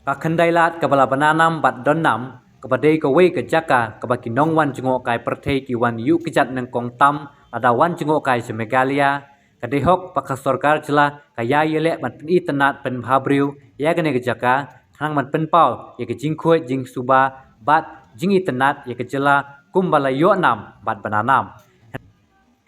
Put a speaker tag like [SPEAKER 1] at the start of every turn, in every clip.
[SPEAKER 1] Kakendailat kabala bananam bat donnam kabadai kawe ke jaka kabaki nongwan jengok kai perthei ki wan yu kejat neng kong tam ada wan jengok kai semegalia kadehok pakasorkar jela kaya yele mat pen itanat pen bhabriu ya gane ke jaka khang mat pen pau ya ke jingkhoi jing suba bat jing itanat ya ke jela kumbala yo nam bat bananam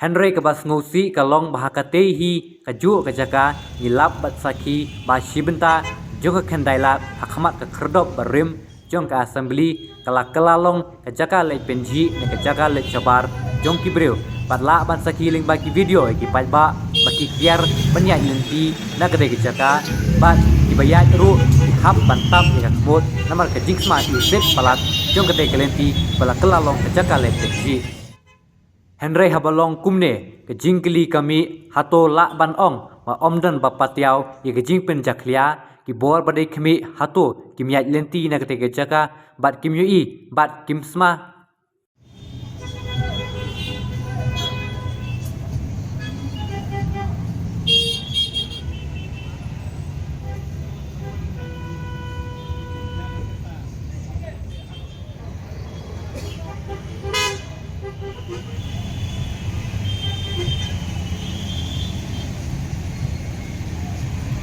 [SPEAKER 1] Henry kebas ngusi kalong bahakatehi kaju ke jaka ngilap bat saki ba shibenta jong ke kendailat hakamat ke kerdop barim jong ke assembly kelalong ke jaka le penji ne ke jaka le cabar jong kibreu bat la ban saki ling bagi video ki ba bagi kiar banya inti na ke jaka bat dibayat ru hap bantap ya kebut namar ke jingsma isip palat jong ke kelenti bala kelalong ke jaka le penji Henry habalong kumne ke jingkeli kami hato la ban ong ma omdan bapatiao ye ke jing pen jaklia ki bor badai kami hato kim yat lenti na kete ke jaka bat kim yui bat kim sma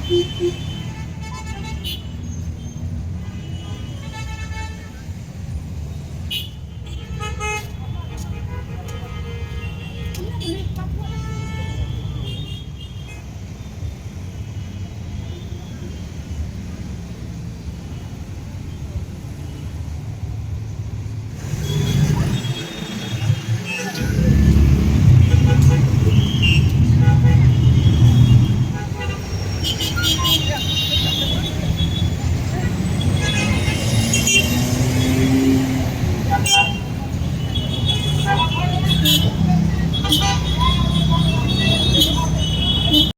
[SPEAKER 2] Beep beep.